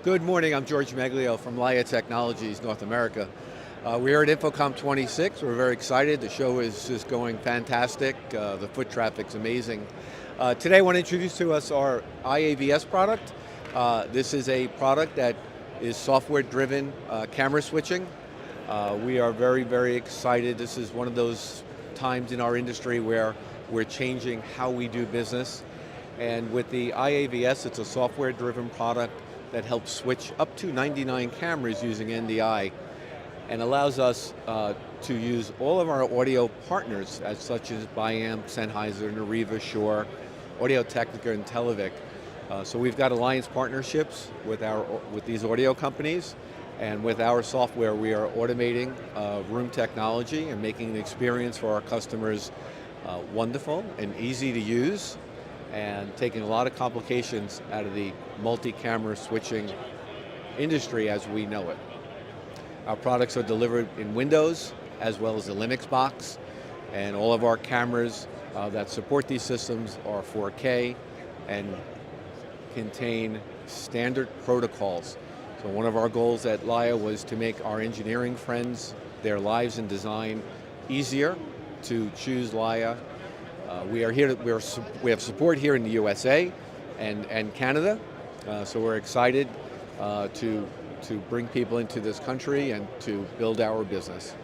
Good morning, I'm George Meglio from LAIA Technologies, North America. We're at InfoComm 26, we're very excited, the show is just going fantastic, the foot traffic's amazing. Today I want to introduce to us our IAVS product. This is a product that is software-driven camera switching. We are very, very excited. This is one of those times in our industry where we're changing how we do business. And with the IAVS, it's a software-driven product that helps switch up to 99 cameras using NDI and allows us to use all of our audio partners, such as Biamp, Sennheiser, rAVe, Shure, Audio-Technica, and Televic. So we've got alliance partnerships with these audio companies, and with our software we are automating room technology and making the experience for our customers wonderful and easy to use, and taking a lot of complications out of the multi-camera switching industry as we know it. Our products are delivered in Windows as well as the Linux box, and all of our cameras that support these systems are 4K and contain standard protocols. So one of our goals at LAIA was to make our engineering friends, their lives and design easier to choose LAIA. We have support here in the USA and Canada, so we're excited to bring people into this country and to build our business.